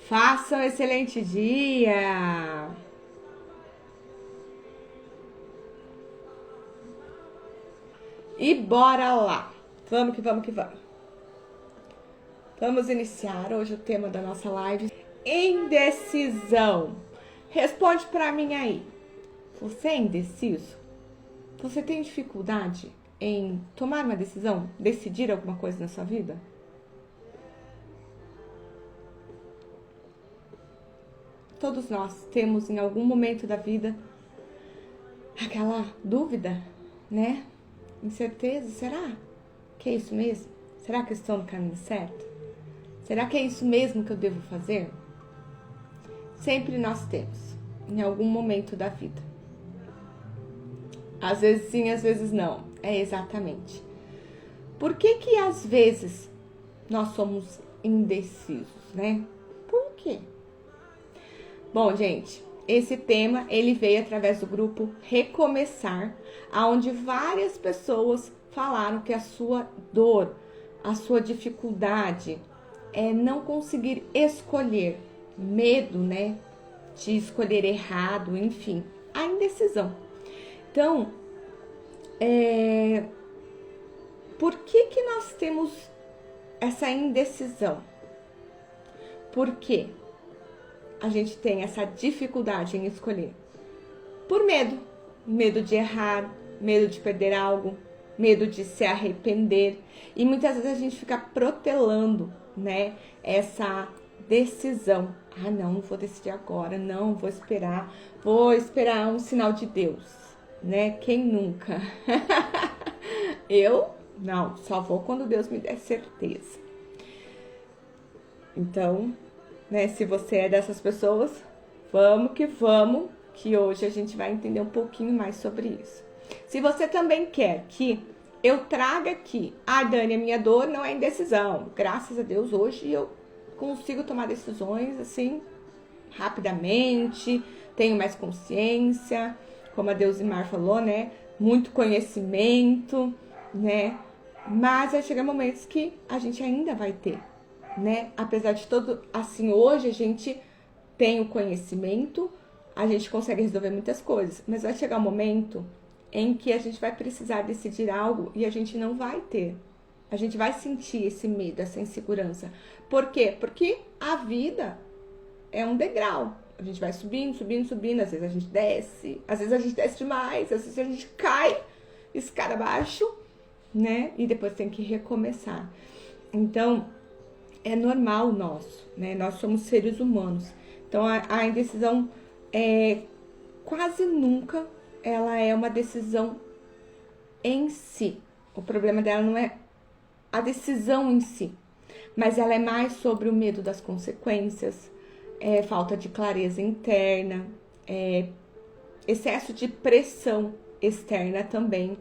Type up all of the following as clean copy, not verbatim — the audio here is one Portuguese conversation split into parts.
Faça um excelente dia! E bora lá! Vamos que vamos que vamos! Vamos iniciar hoje o tema da nossa live: indecisão. Responde pra mim aí. Você é indeciso? Você tem dificuldade em tomar uma decisão? Decidir alguma coisa na sua vida? Todos nós temos em algum momento da vida aquela dúvida, né? Incerteza, será que é isso mesmo? Será que eu estou no caminho certo? Será que é isso mesmo que eu devo fazer? Sempre nós temos, em algum momento da vida. Às vezes sim, às vezes não. É exatamente. Por que às vezes nós somos indecisos, né? Por quê? Bom, gente, esse tema ele veio através do grupo Recomeçar, onde várias pessoas falaram que a sua dor, a sua dificuldade é não conseguir escolher, medo, né, de escolher errado, enfim, a indecisão. Então, por que nós temos essa indecisão? Por quê? A gente tem essa dificuldade em escolher? Por medo. Medo de errar, medo de perder algo, medo de se arrepender. E muitas vezes a gente fica protelando, né, essa decisão. Ah, não vou decidir agora, não, vou esperar um sinal de Deus, né? Quem nunca? Eu? Não, só vou quando Deus me der certeza. Então, né, se você é dessas pessoas, vamos, que hoje a gente vai entender um pouquinho mais sobre isso. Se você também quer que eu traga aqui, Dani, a minha dor não é indecisão. Graças a Deus, hoje eu consigo tomar decisões assim, rapidamente, tenho mais consciência, como a Deusimar falou, né? Muito conhecimento, né? Mas vai chegar momentos que a gente ainda vai ter, né? Apesar de todo, assim, hoje a gente tem o conhecimento, a gente consegue resolver muitas coisas, mas vai chegar um momento em que a gente vai precisar decidir algo e a gente não vai ter. A gente vai sentir esse medo, essa insegurança. Por quê? Porque a vida é um degrau. A gente vai subindo, às vezes a gente desce demais, às vezes a gente cai escada abaixo, né? E depois tem que recomeçar. Então, é normal nosso, né? Nós somos seres humanos. Então, a indecisão quase nunca ela é uma decisão em si. O problema dela não é a decisão em si, mas ela é mais sobre o medo das consequências, falta de clareza interna, excesso de pressão externa também.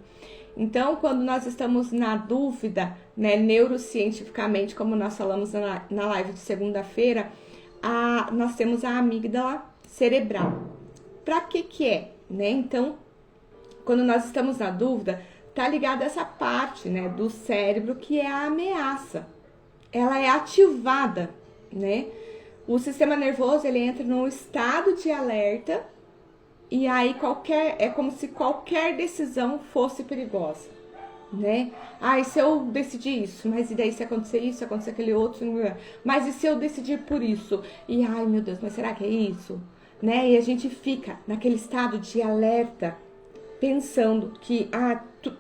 Então, quando nós estamos na dúvida, né, neurocientificamente, como nós falamos na live de segunda-feira, nós temos a amígdala cerebral. Para que é? Né? Então, quando nós estamos na dúvida, tá ligada essa parte, né, do cérebro que é a ameaça. Ela é ativada, né? O sistema nervoso, ele entra num estado de alerta e aí é como se qualquer decisão fosse perigosa, né? E se eu decidir isso? Mas e daí se acontecer isso, se acontecer aquele outro? Mas e se eu decidir por isso? E ai, meu Deus, mas será que é isso? Né? E a gente fica naquele estado de alerta, pensando que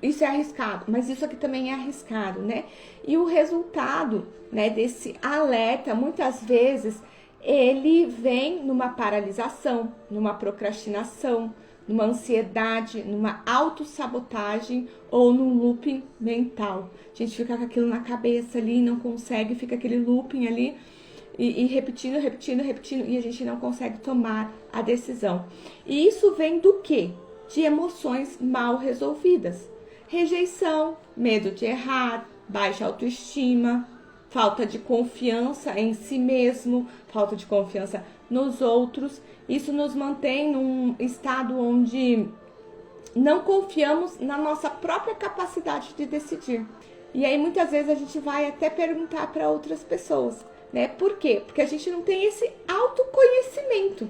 isso é arriscado, mas isso aqui também é arriscado, né? E o resultado, né, desse alerta, muitas vezes, ele vem numa paralisação, numa procrastinação, numa ansiedade, numa autossabotagem ou num looping mental. A gente fica com aquilo na cabeça ali, não consegue, fica aquele looping ali, e repetindo, e a gente não consegue tomar a decisão. E isso vem do quê? De emoções mal resolvidas. Rejeição, medo de errar, baixa autoestima, falta de confiança em si mesmo, falta de confiança nos outros. Isso nos mantém num estado onde não confiamos na nossa própria capacidade de decidir. E aí muitas vezes a gente vai até perguntar para outras pessoas, né? Por quê? Porque a gente não tem esse autoconhecimento.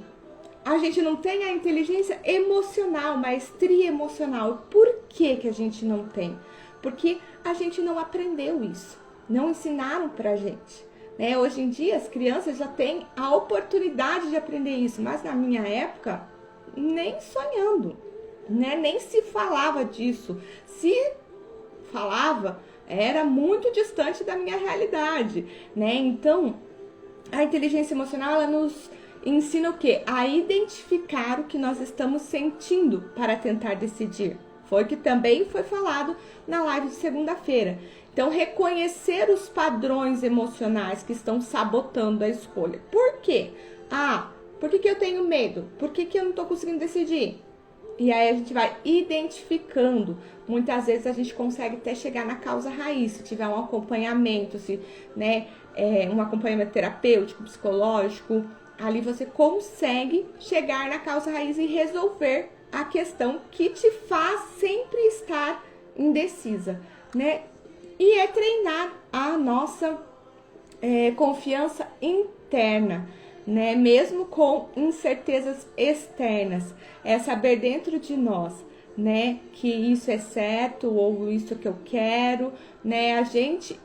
A gente não tem a inteligência emocional, maestria emocional. Por que que a gente não tem? Porque a gente não aprendeu isso. Não ensinaram pra gente. Né? Hoje em dia as crianças já têm a oportunidade de aprender isso. Mas na minha época, nem sonhando. Né? Nem se falava disso. Se falava, era muito distante da minha realidade, né? Então, a inteligência emocional, ela nos ensina o quê? A identificar o que nós estamos sentindo para tentar decidir. Foi o que também foi falado na live de segunda-feira. Então, reconhecer os padrões emocionais que estão sabotando a escolha. Por quê? Por que eu tenho medo? Por que eu não estou conseguindo decidir? E aí a gente vai identificando. Muitas vezes a gente consegue até chegar na causa raiz, se tiver um acompanhamento, um acompanhamento terapêutico, psicológico, ali você consegue chegar na causa raiz e resolver a questão que te faz sempre estar indecisa, né? E é treinar a nossa confiança interna, né? Mesmo com incertezas externas, é saber dentro de nós, né, que isso é certo ou isso que eu quero, né? A gente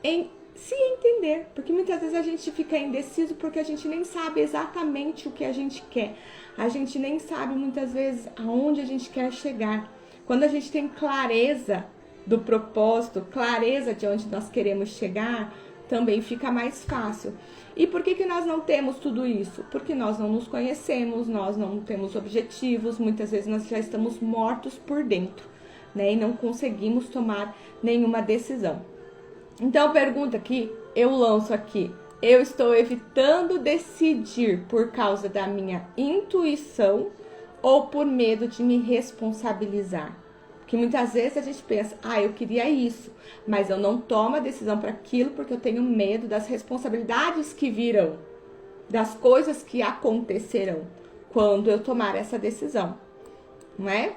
se entender, porque muitas vezes a gente fica indeciso porque a gente nem sabe exatamente o que a gente quer. A gente nem sabe muitas vezes aonde a gente quer chegar. Quando a gente tem clareza do propósito, clareza de onde nós queremos chegar, também fica mais fácil. E por que nós não temos tudo isso? Porque nós não nos conhecemos, nós não temos objetivos, muitas vezes nós já estamos mortos por dentro, né? E não conseguimos tomar nenhuma decisão. Então, pergunta que eu lanço aqui: eu estou evitando decidir por causa da minha intuição ou por medo de me responsabilizar? Porque muitas vezes a gente pensa, eu queria isso, mas eu não tomo a decisão para aquilo porque eu tenho medo das responsabilidades que virão, das coisas que acontecerão quando eu tomar essa decisão, não é?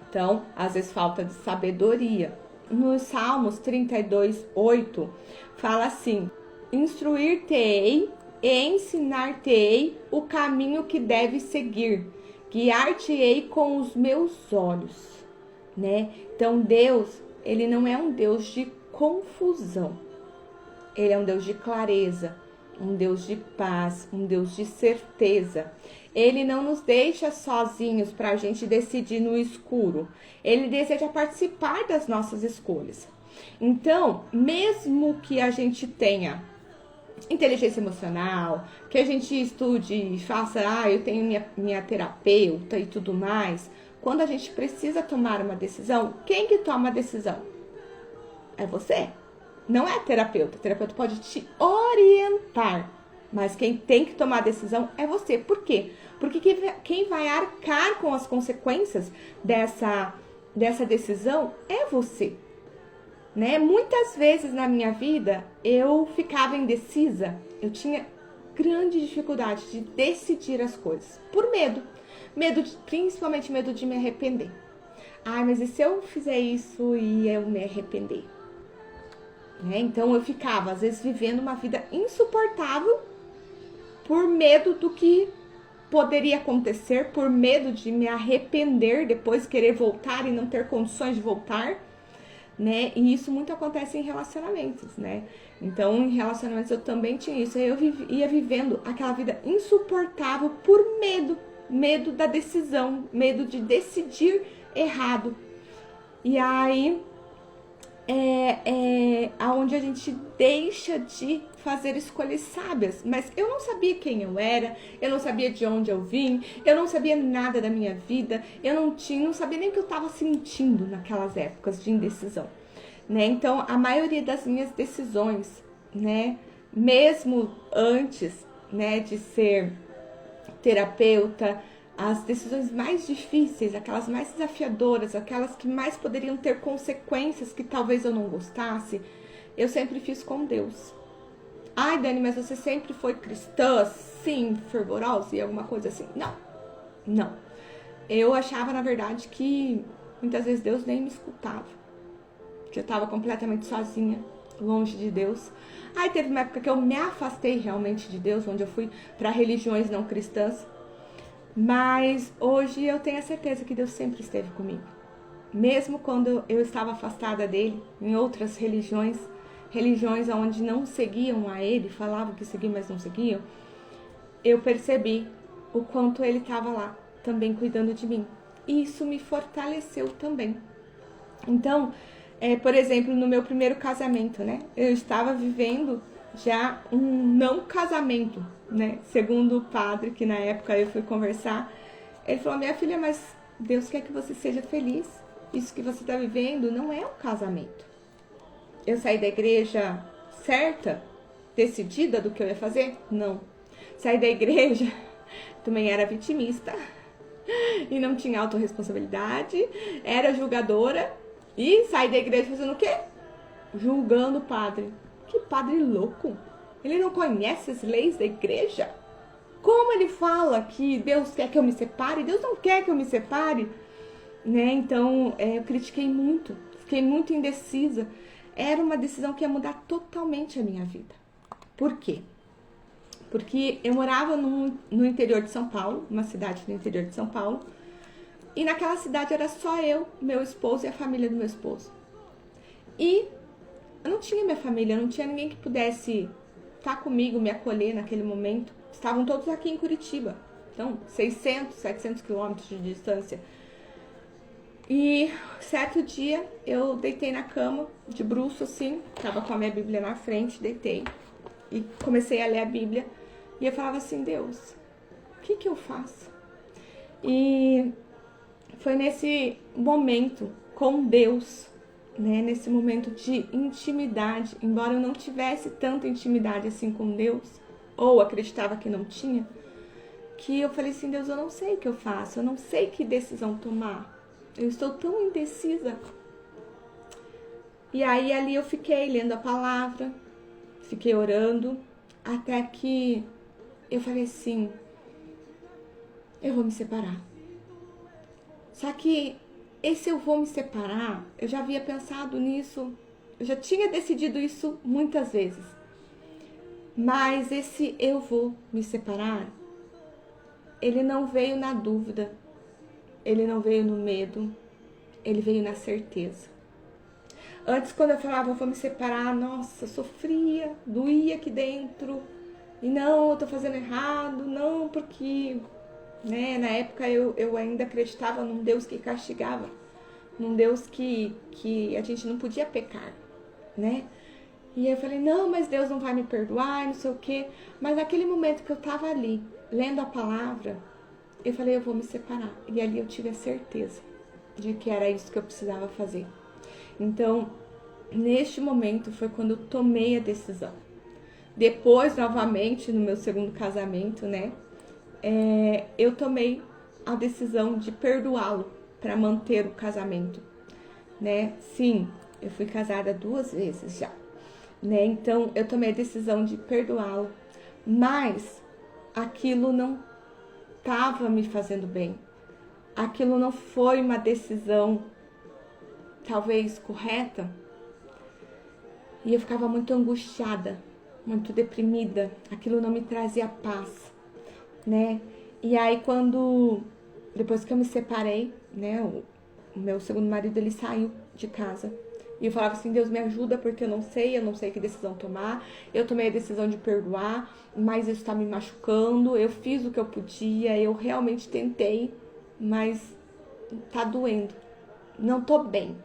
Então, às vezes falta de sabedoria. Nos Salmos 32:8, fala assim: instruir-te-ei e ensinar-te-ei o caminho que deves seguir, guiar-te-ei com os meus olhos. Né? Então Deus, ele não é um Deus de confusão, ele é um Deus de clareza, um Deus de paz, um Deus de certeza. Ele não nos deixa sozinhos para a gente decidir no escuro, ele deseja participar das nossas escolhas. Então, mesmo que a gente tenha inteligência emocional, que a gente estude e faça, eu tenho minha terapeuta e tudo mais, quando a gente precisa tomar uma decisão, quem que toma a decisão? É você. Não é a terapeuta. O terapeuta pode te orientar, mas quem tem que tomar a decisão é você. Por quê? Porque quem vai arcar com as consequências dessa decisão é você. Né? Muitas vezes na minha vida eu ficava indecisa, eu tinha grande dificuldade de decidir as coisas, por medo. Principalmente medo de me arrepender. Mas e se eu fizer isso e eu me arrepender? Então eu ficava, às vezes, vivendo uma vida insuportável por medo do que poderia acontecer, por medo de me arrepender, depois querer voltar e não ter condições de voltar, né? E isso muito acontece em relacionamentos, né? Então, em relacionamentos eu também tinha isso. Eu ia vivendo aquela vida insuportável por medo da decisão, medo de decidir errado. E aí aonde a gente deixa de fazer escolhas sábias. Mas eu não sabia quem eu era, eu não sabia de onde eu vim, eu não sabia nada da minha vida, eu não sabia nem o que eu estava sentindo naquelas épocas de indecisão, né? Então, a maioria das minhas decisões, né, mesmo antes, né, de ser terapeuta, as decisões mais difíceis, aquelas mais desafiadoras, aquelas que mais poderiam ter consequências que talvez eu não gostasse, eu sempre fiz com Deus. Dani, mas você sempre foi cristã, sim, fervorosa e alguma coisa assim? Não. Eu achava, na verdade, que muitas vezes Deus nem me escutava. que eu estava completamente sozinha, longe de Deus. Aí teve uma época que eu me afastei realmente de Deus, onde eu fui para religiões não cristãs. Mas hoje eu tenho a certeza que Deus sempre esteve comigo. Mesmo quando eu estava afastada dele, em outras religiões onde não seguiam a ele, falavam que seguiam, mas não seguiam, eu percebi o quanto ele estava lá, também cuidando de mim. E isso me fortaleceu também. Então, por exemplo, no meu primeiro casamento, né? Eu estava vivendo já um não casamento, né? Segundo o padre, que na época eu fui conversar, ele falou: minha filha, mas Deus quer que você seja feliz. Isso que você está vivendo não é um casamento. Eu saí da igreja certa, decidida do que eu ia fazer? Não. Saí da igreja, também era vitimista e não tinha autorresponsabilidade, era julgadora e saí da igreja fazendo o quê? Julgando o padre. Que padre louco! Ele não conhece as leis da igreja? Como ele fala que Deus quer que eu me separe? Deus não quer que eu me separe, né? Então, eu critiquei muito, fiquei muito indecisa. Era uma decisão que ia mudar totalmente a minha vida. Por quê? Porque eu morava no interior de São Paulo, uma cidade no interior de São Paulo, e naquela cidade era só eu, meu esposo e a família do meu esposo. E eu não tinha minha família, não tinha ninguém que pudesse estar comigo, me acolher naquele momento. Estavam todos aqui em Curitiba, então 600, 700 quilômetros de distância. E certo dia eu deitei na cama, de bruço assim, tava com a minha Bíblia na frente, deitei e comecei a ler a Bíblia. E eu falava assim: Deus, o que eu faço? E foi nesse momento com Deus, né, nesse momento de intimidade, embora eu não tivesse tanta intimidade assim com Deus, ou acreditava que não tinha, que eu falei assim: Deus, eu não sei o que eu faço, eu não sei que decisão tomar, eu estou tão indecisa. E aí ali eu fiquei lendo a palavra, fiquei orando, até que eu falei assim: eu vou me separar. Só que esse eu vou me separar, eu já havia pensado nisso, eu já tinha decidido isso muitas vezes. Mas esse eu vou me separar, ele não veio na dúvida, ele não veio no medo, ele veio na certeza. Antes, quando eu falava eu vou me separar, nossa, sofria, doía aqui dentro. E não, eu tô fazendo errado, não, porque, né, na época eu ainda acreditava num Deus que castigava, num Deus que a gente não podia pecar, né? E eu falei: não, mas Deus não vai me perdoar, não sei o quê. Mas naquele momento que eu tava ali, lendo a palavra, eu falei: eu vou me separar. E ali eu tive a certeza de que era isso que eu precisava fazer. Então, neste momento foi quando eu tomei a decisão. Depois, novamente, no meu segundo casamento, né, eu tomei a decisão de perdoá-lo para manter o casamento, né? Sim, eu fui casada 2 vezes já, né? Então, eu tomei a decisão de perdoá-lo, mas aquilo não estava me fazendo bem. Aquilo não foi uma decisão, talvez, correta. E eu ficava muito angustiada, muito deprimida, aquilo não me trazia paz, né? E aí depois que eu me separei, né, o meu segundo marido, ele saiu de casa, e eu falava assim: Deus, me ajuda, porque eu não sei que decisão tomar, eu tomei a decisão de perdoar, mas isso tá me machucando, eu fiz o que eu podia, eu realmente tentei, mas tá doendo, não tô bem,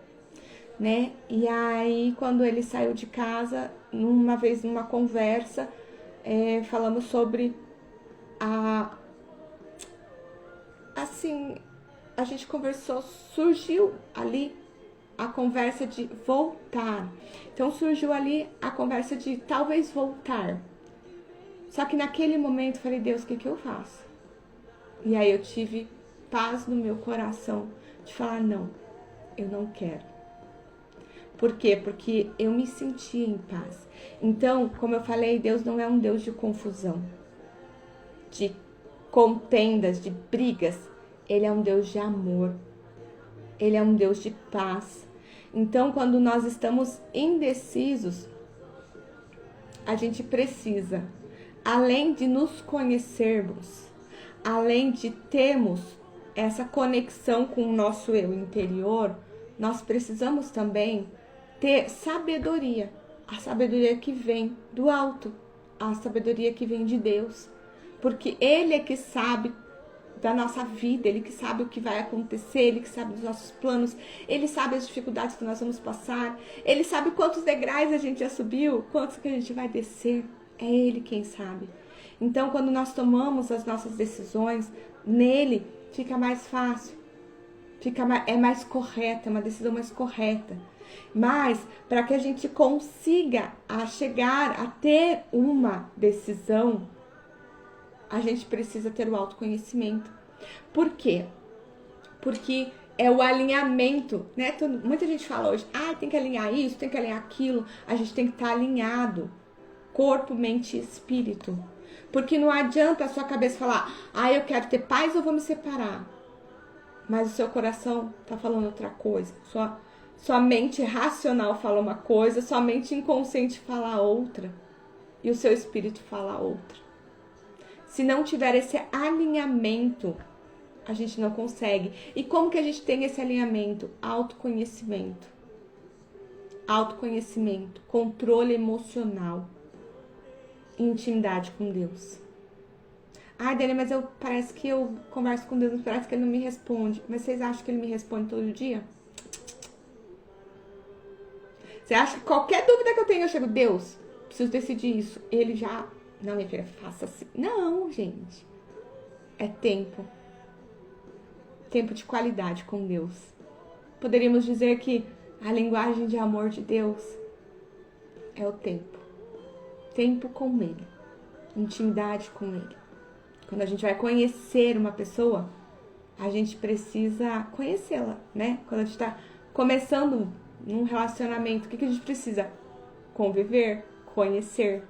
né? E aí, quando ele saiu de casa, uma vez numa conversa, falamos sobre assim, a gente conversou, surgiu ali a conversa de voltar. Então surgiu ali a conversa de talvez voltar. Só que naquele momento eu falei: Deus, o que eu faço? E aí eu tive paz no meu coração de falar: não, eu não quero. Por quê? Porque eu me sentia em paz. Então, como eu falei, Deus não é um Deus de confusão, de contendas, de brigas. Ele é um Deus de amor. Ele é um Deus de paz. Então, quando nós estamos indecisos, a gente precisa, além de nos conhecermos, além de termos essa conexão com o nosso eu interior, nós precisamos também ter sabedoria. A sabedoria que vem do alto, a sabedoria que vem de Deus. Porque Ele é que sabe da nossa vida, Ele que sabe o que vai acontecer, Ele que sabe dos nossos planos, Ele sabe as dificuldades que nós vamos passar, Ele sabe quantos degraus a gente já subiu, quantos que a gente vai descer, é Ele quem sabe. Então, quando nós tomamos as nossas decisões, nele fica mais fácil, é mais correta, é uma decisão mais correta. Mas, para que a gente consiga chegar a ter uma decisão, a gente precisa ter o autoconhecimento. Por quê? Porque é o alinhamento, né? Muita gente fala hoje, tem que alinhar isso, tem que alinhar aquilo. A gente tem que estar alinhado, corpo, mente e espírito. Porque não adianta a sua cabeça falar, eu quero ter paz ou vou me separar. Mas o seu coração tá falando outra coisa. Sua mente racional fala uma coisa, sua mente inconsciente fala outra. E o seu espírito fala outra. Se não tiver esse alinhamento, a gente não consegue. E como que a gente tem esse alinhamento? Autoconhecimento. Autoconhecimento, controle emocional, intimidade com Deus. Dani, mas parece que eu converso com Deus, mas parece que Ele não me responde. Mas vocês acham que Ele me responde todo dia? Você acha que qualquer dúvida que eu tenho, eu chego, Deus, preciso decidir isso. Ele já, não, minha filha, faça assim. Não, gente. É tempo. Tempo de qualidade com Deus. Poderíamos dizer que a linguagem de amor de Deus é o tempo. Tempo com Ele. Intimidade com Ele. Quando a gente vai conhecer uma pessoa, a gente precisa conhecê-la, né? Quando a gente está começando um relacionamento, o que a gente precisa? Conviver, conhecer.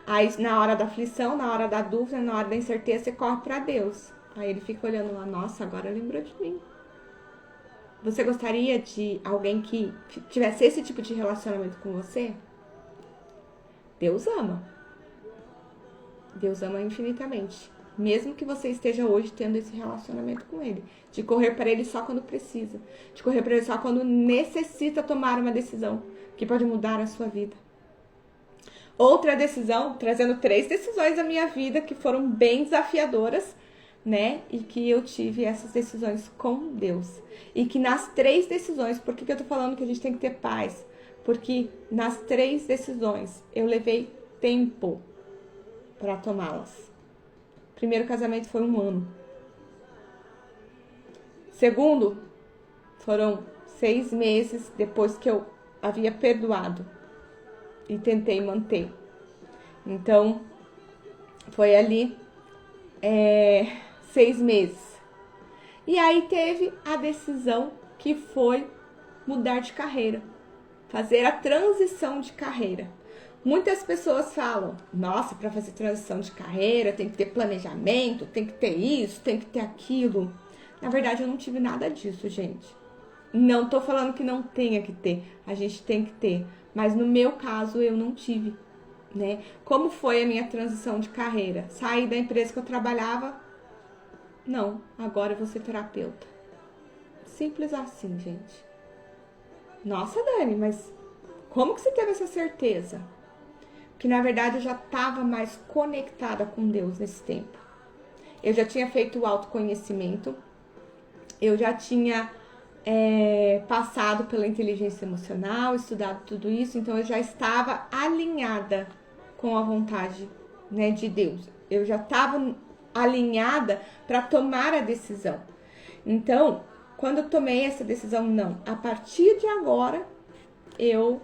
Aí, na hora da aflição, na hora da dúvida, na hora da incerteza, você corre para Deus. Aí Ele fica olhando lá, nossa, agora lembrou de mim. Você gostaria de alguém que tivesse esse tipo de relacionamento com você? Deus ama. Deus ama infinitamente. Mesmo que você esteja hoje tendo esse relacionamento com Ele. De correr para Ele só quando precisa. De correr para Ele só quando necessita tomar uma decisão que pode mudar a sua vida. Outra decisão, trazendo 3 decisões da minha vida que foram bem desafiadoras, né? E que eu tive essas decisões com Deus. E que nas 3 decisões, por que eu tô falando que a gente tem que ter paz? Porque nas 3 decisões eu levei tempo para tomá-las. Primeiro casamento foi 1 ano. Segundo, foram 6 meses depois que eu havia perdoado e tentei manter. Então, foi ali 6 meses. E aí teve a decisão que foi mudar de carreira, fazer a transição de carreira. Muitas pessoas falam, nossa, para fazer transição de carreira tem que ter planejamento, tem que ter isso, tem que ter aquilo. Na verdade, eu não tive nada disso, gente. Não tô falando que não tenha que ter, a gente tem que ter. Mas no meu caso, eu não tive, né? Como foi a minha transição de carreira? Saí da empresa que eu trabalhava? Não, agora eu vou ser terapeuta. Simples assim, gente. Nossa, Dani, mas como que você teve essa certeza? Que na verdade eu já estava mais conectada com Deus nesse tempo. Eu já tinha feito o autoconhecimento, eu já tinha passado pela inteligência emocional, estudado tudo isso, então eu já estava alinhada com a vontade, né, de Deus. Eu já estava alinhada para tomar a decisão. Então, quando eu tomei essa decisão, não, a partir de agora eu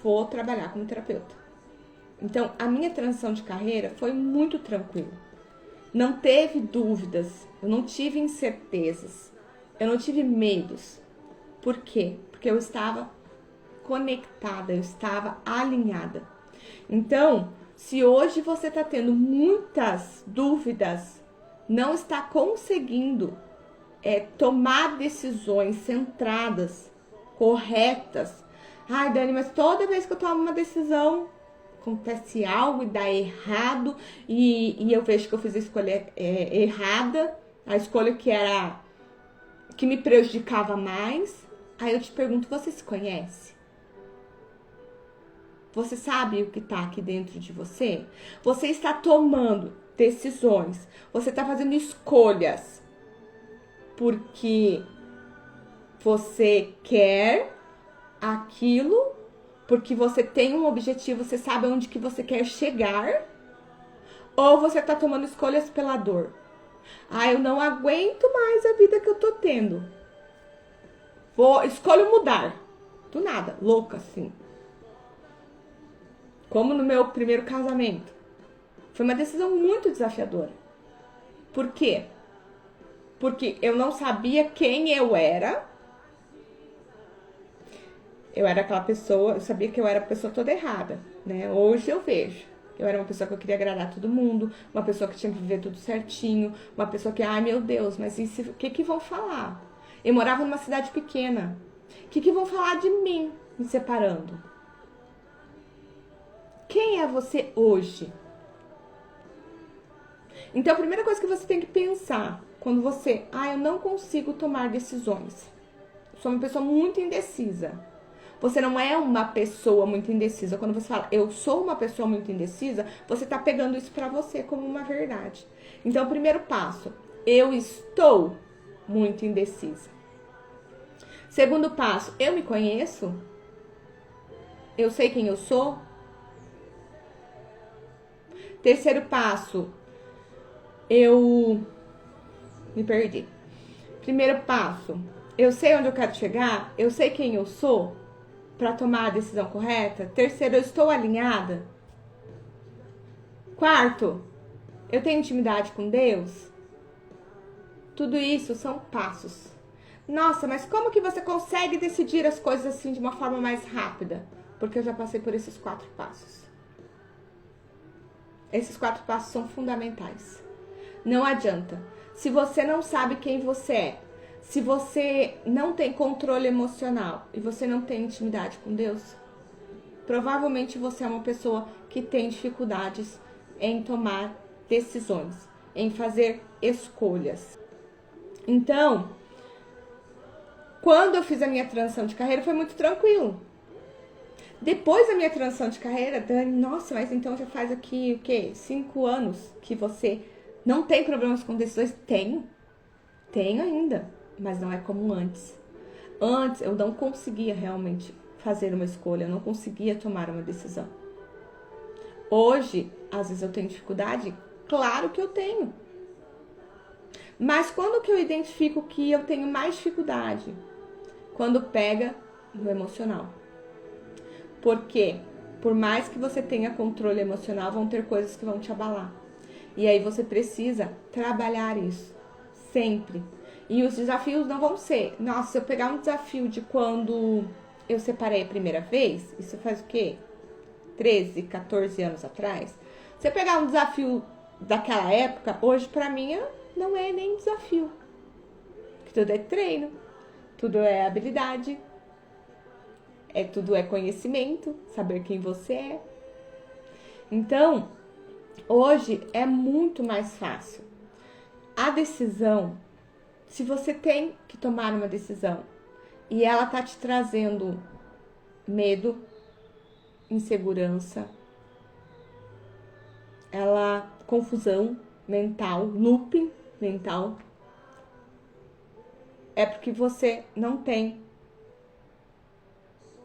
vou trabalhar como terapeuta. Então, a minha transição de carreira foi muito tranquila. Não teve dúvidas, eu não tive incertezas, eu não tive medos. Por quê? Porque eu estava conectada, eu estava alinhada. Então, se hoje você está tendo muitas dúvidas, não está conseguindo tomar decisões centradas corretas. Ai, Dani, mas toda vez que eu tomo uma decisão, acontece algo e dá errado, e eu vejo que eu fiz a escolha errada, a escolha que me prejudicava mais. Aí eu te pergunto, você se conhece? Você sabe o que está aqui dentro de você? Você está tomando decisões, você está fazendo escolhas porque você quer aquilo, porque você tem um objetivo, você sabe onde que você quer chegar, ou você está tomando escolhas pela dor? Ah, eu não aguento mais a vida que eu tô tendo. Escolho mudar. Do nada, louca assim. Como no meu primeiro casamento. Foi uma decisão muito desafiadora. Por quê? Porque eu não sabia quem eu era. Eu era aquela pessoa, eu sabia que eu era a pessoa toda errada, né? Hoje eu vejo. Eu era uma pessoa que eu queria agradar todo mundo, uma pessoa que tinha que viver tudo certinho, uma pessoa que, ai meu Deus, mas o que vão falar? Eu morava numa cidade pequena. O que vão falar de mim me separando? Quem é você hoje? Então a primeira coisa que você tem que pensar, quando você, eu não consigo tomar decisões. Eu sou uma pessoa muito indecisa. Você não é uma pessoa muito indecisa. Quando você fala, eu sou uma pessoa muito indecisa, você tá pegando isso pra você como uma verdade. Então, o primeiro passo, eu estou muito indecisa. Segundo passo, eu me conheço? Eu sei quem eu sou? Terceiro passo, eu me perdi. Primeiro passo, eu sei onde eu quero chegar? Eu sei quem eu sou? Para tomar a decisão correta. Terceiro, eu estou alinhada. Quarto, eu tenho intimidade com Deus. Tudo isso são passos. Nossa, mas como que você consegue decidir as coisas assim de uma forma mais rápida? Porque eu já passei por esses 4 passos. Esses 4 passos são fundamentais. Não adianta. Se você não sabe quem você é, se você não tem controle emocional e você não tem intimidade com Deus, provavelmente você é uma pessoa que tem dificuldades em tomar decisões, em fazer escolhas. Então, quando eu fiz a minha transição de carreira, foi muito tranquilo. Depois da minha transição de carreira, Dani, nossa, mas então já faz aqui, 5 anos que você não tem problemas com decisões? Tenho ainda. Mas não é como antes. Antes eu não conseguia realmente fazer uma escolha, eu não conseguia tomar uma decisão. Hoje, às vezes eu tenho dificuldade? Claro que eu tenho. Mas quando que eu identifico que eu tenho mais dificuldade? Quando pega no emocional. Porque, por mais que você tenha controle emocional, vão ter coisas que vão te abalar. E aí você precisa trabalhar isso. Sempre. E os desafios não vão ser, nossa, se eu pegar um desafio de quando eu separei a primeira vez, isso faz o quê? 13, 14 anos atrás. Se eu pegar um desafio daquela época, hoje pra mim não é nem desafio. Porque tudo é treino, tudo é habilidade, tudo é conhecimento, saber quem você é. Então, hoje é muito mais fácil. A decisão, se você tem que tomar uma decisão e ela tá te trazendo medo, insegurança, confusão mental, looping mental, é porque você não tem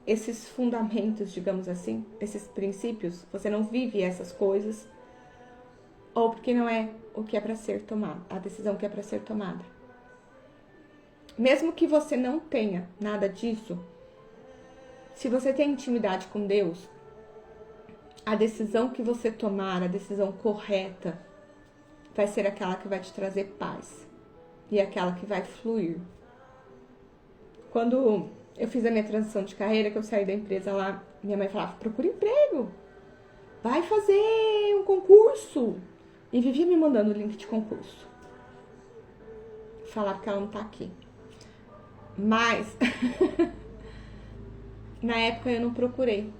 esses fundamentos, digamos assim, esses princípios, você não vive essas coisas, ou porque não é o que é para ser tomado, a decisão que é para ser tomada. Mesmo que você não tenha nada disso, se você tem intimidade com Deus, a decisão que você tomar, a decisão correta, vai ser aquela que vai te trazer paz e aquela que vai fluir. Quando eu fiz a minha transição de carreira, que eu saí da empresa lá, minha mãe falava, procura emprego, vai fazer um concurso. E vivia me mandando o link de concurso. Falar que ela não tá aqui. Mas Na época eu não procurei,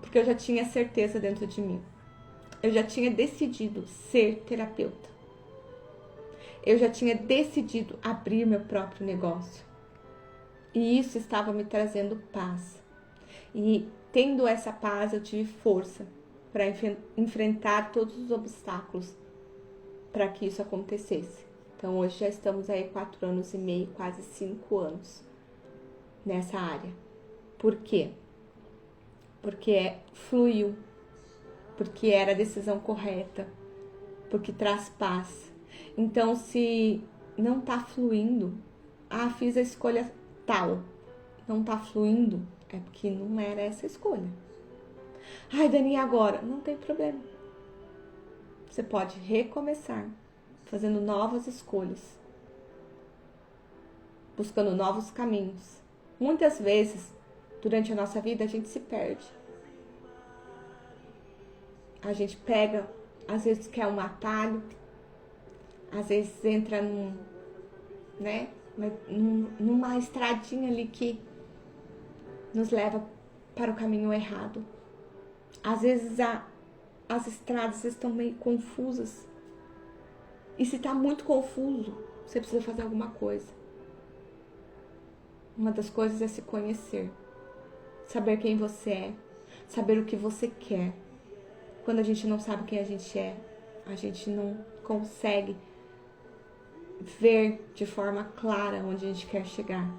porque eu já tinha certeza dentro de mim. Eu já tinha decidido ser terapeuta. Eu já tinha decidido abrir meu próprio negócio. E isso estava me trazendo paz. E tendo essa paz, eu tive força para enfrentar todos os obstáculos para que isso acontecesse. Então hoje já estamos aí 4 anos e meio, quase 5 anos nessa área. Por quê? Porque fluiu, porque era a decisão correta, porque traz paz. Então, se não tá fluindo, fiz a escolha tal, não tá fluindo, é porque não era essa escolha. Ai, Dani, e agora? Não tem problema. Você pode recomeçar, fazendo novas escolhas, buscando novos caminhos. Muitas vezes, durante a nossa vida, a gente se perde. A gente pega, às vezes quer um atalho, às vezes entra numa estradinha ali que nos leva para o caminho errado. Às vezes as estradas estão meio confusas. E se está muito confuso, você precisa fazer alguma coisa. Uma das coisas é se conhecer. Saber quem você é. Saber o que você quer. Quando a gente não sabe quem a gente é, a gente não consegue ver de forma clara onde a gente quer chegar.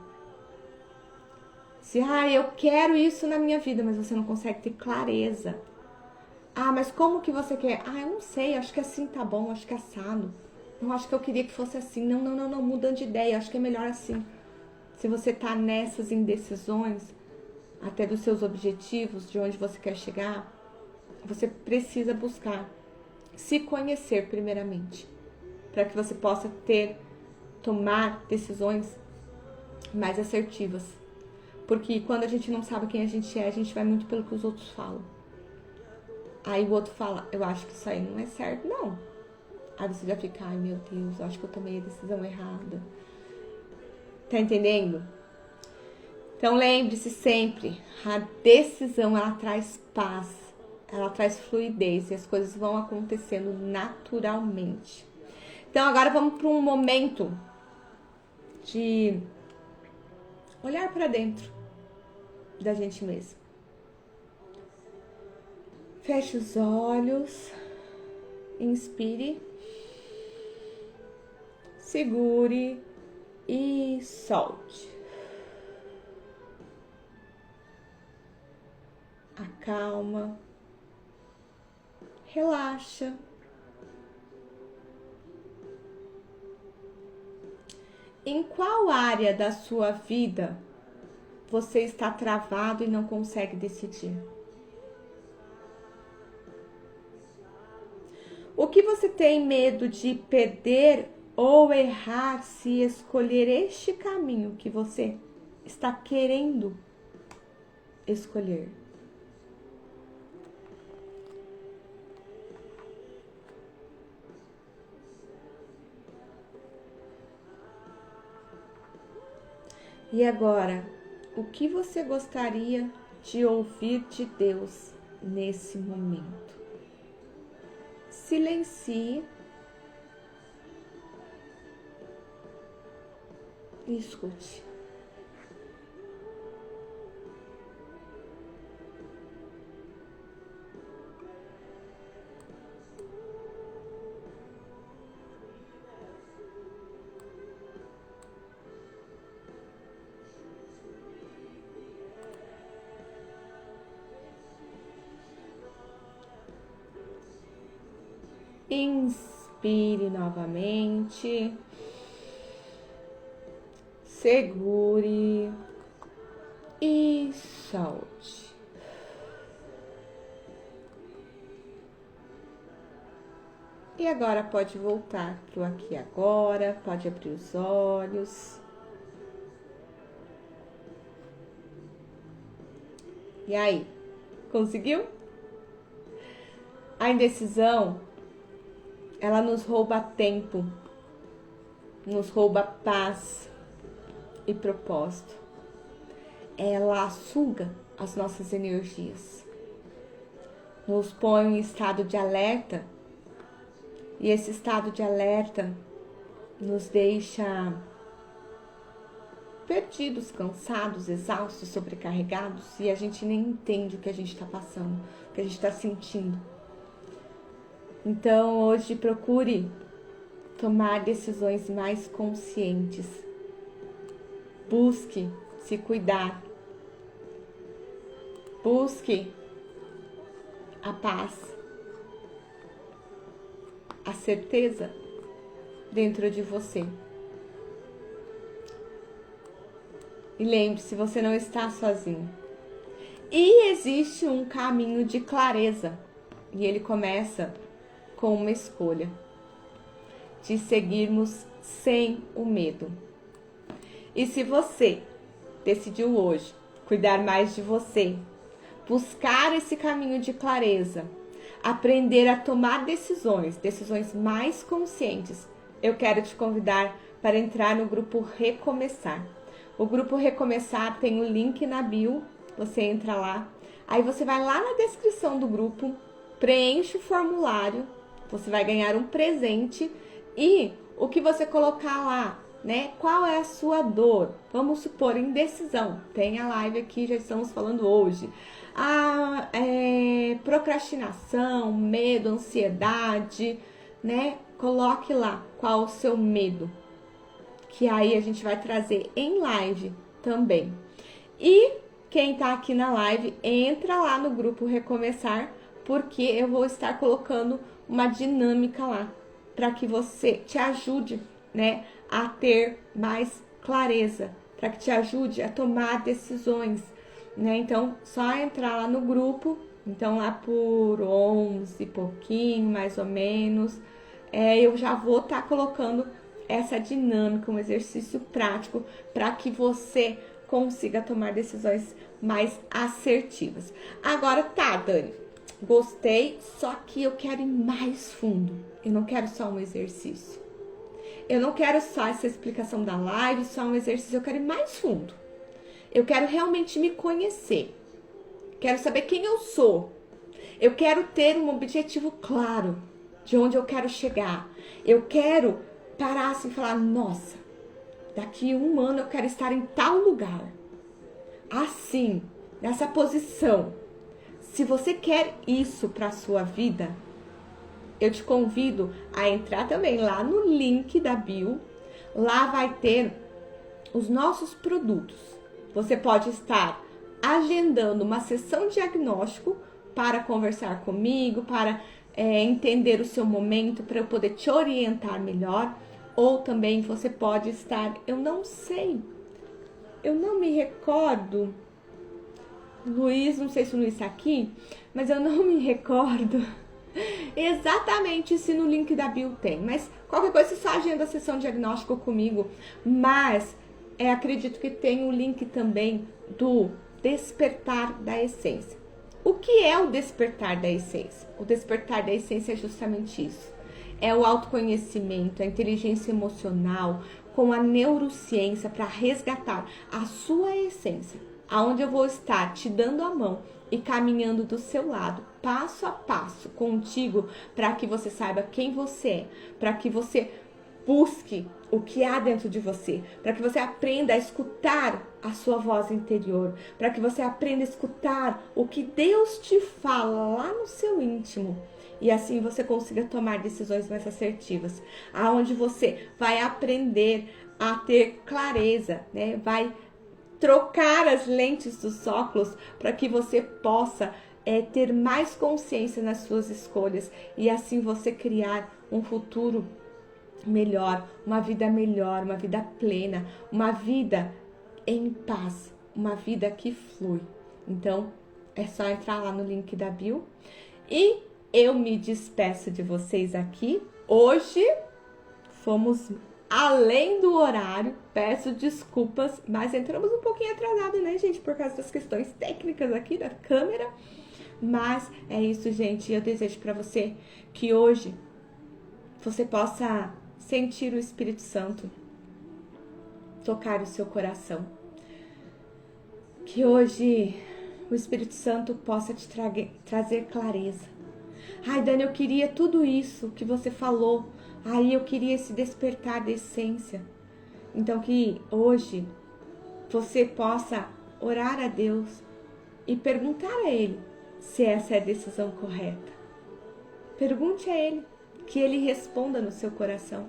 Se, eu quero isso na minha vida, mas você não consegue ter clareza. Mas como que você quer? Eu não sei, acho que assim tá bom, acho que é assado. Não, acho que eu queria que fosse assim. Não, mudando de ideia, acho que é melhor assim. Se você tá nessas indecisões, até dos seus objetivos, de onde você quer chegar, você precisa buscar se conhecer primeiramente, para que você possa tomar decisões mais assertivas. Porque quando a gente não sabe quem a gente vai muito pelo que os outros falam. Aí o outro fala, eu acho que isso aí não é certo, não. Aí você já fica, ai meu Deus, eu acho que eu tomei a decisão errada. Tá entendendo? Então lembre-se sempre, a decisão ela traz paz, ela traz fluidez e as coisas vão acontecendo naturalmente. Então agora vamos para um momento de olhar para dentro da gente mesmo. Feche os olhos, inspire, segure e solte. Acalma, relaxa. Em qual área da sua vida você está travado e não consegue decidir? O que você tem medo de perder ou errar se escolher este caminho que você está querendo escolher? E agora, o que você gostaria de ouvir de Deus nesse momento? Silencie e escute. Inspire novamente, segure e solte. E agora pode voltar para o aqui e agora, pode abrir os olhos. E aí, conseguiu? A indecisão, ela nos rouba tempo, nos rouba paz e propósito. ela suga as nossas energias, nos põe em estado de alerta, e esse estado de alerta nos deixa perdidos, cansados, exaustos, sobrecarregados, e a gente nem entende o que a gente está passando, o que a gente está sentindo. Então, hoje procure tomar decisões mais conscientes. Busque se cuidar. Busque a paz, a certeza dentro de você. E lembre-se, você não está sozinho. E existe um caminho de clareza. E ele começa com uma escolha de seguirmos sem o medo. E se você decidiu hoje cuidar mais de você, buscar esse caminho de clareza, aprender a tomar decisões mais conscientes, eu quero te convidar para entrar no grupo Recomeçar. O grupo Recomeçar tem o link na bio, você entra lá, aí você vai lá na descrição do grupo, preenche o formulário, você vai ganhar um presente e o que você colocar lá, né? Qual é a sua dor? Vamos supor, indecisão. Tem a live aqui, já estamos falando hoje. Procrastinação, medo, ansiedade, né? Coloque lá qual o seu medo, que aí a gente vai trazer em live também. E quem tá aqui na live, entra lá no grupo Recomeçar, porque eu vou estar colocando uma dinâmica lá, para que você te ajude, né, a ter mais clareza, para que te ajude a tomar decisões, né? Então, só entrar lá no grupo, então lá por 11 e pouquinho, mais ou menos, eu já vou estar colocando essa dinâmica, um exercício prático, para que você consiga tomar decisões mais assertivas. Agora, tá, Dani, gostei, só que eu quero ir mais fundo. Eu não quero só um exercício. Eu não quero só essa explicação da live, só um exercício. Eu quero ir mais fundo. Eu quero realmente me conhecer. Quero saber quem eu sou. Eu quero ter um objetivo claro de onde eu quero chegar. Eu quero parar assim e falar, nossa, daqui a 1 ano eu quero estar em tal lugar. Assim, nessa posição. Se você quer isso para a sua vida, eu te convido a entrar também lá no link da bio. Lá vai ter os nossos produtos. Você pode estar agendando uma sessão de diagnóstico para conversar comigo, para entender o seu momento, para eu poder te orientar melhor. Ou também você pode estar, eu não sei, eu não me recordo, Luiz, não sei se o Luiz está aqui, mas eu não me recordo exatamente se no link da bio tem, mas qualquer coisa você só agenda a sessão de diagnóstico comigo, mas acredito que tem o link também do Despertar da Essência. O que é o Despertar da Essência? O Despertar da Essência é justamente isso. É o autoconhecimento, a inteligência emocional com a neurociência para resgatar a sua essência, aonde eu vou estar te dando a mão e caminhando do seu lado, passo a passo contigo, para que você saiba quem você é, para que você busque o que há dentro de você, para que você aprenda a escutar a sua voz interior, para que você aprenda a escutar o que Deus te fala lá no seu íntimo. E assim você consiga tomar decisões mais assertivas, aonde você vai aprender a ter clareza, né? Vai trocar as lentes dos óculos para que você possa ter mais consciência nas suas escolhas e assim você criar um futuro melhor, uma vida plena, uma vida em paz, uma vida que flui. Então, é só entrar lá no link da bio e eu me despeço de vocês aqui. Hoje fomos além do horário, peço desculpas, mas entramos um pouquinho atrasado, né, gente, por causa das questões técnicas aqui da câmera. Mas é isso, gente. Eu desejo para você que hoje você possa sentir o Espírito Santo tocar o seu coração. Que hoje o Espírito Santo possa te trazer clareza. Ai, Dani, eu queria tudo isso que você falou. Ai, eu queria esse despertar da essência. Então que hoje você possa orar a Deus e perguntar a Ele se essa é a decisão correta. Pergunte a Ele, que Ele responda no seu coração.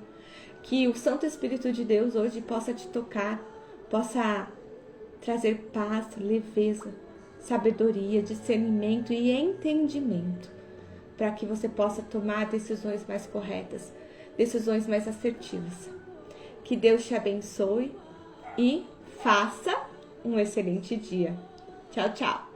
Que o Santo Espírito de Deus hoje possa te tocar, possa trazer paz, leveza, sabedoria, discernimento e entendimento, para que você possa tomar decisões mais corretas, decisões mais assertivas. Que Deus te abençoe e faça um excelente dia. Tchau, tchau!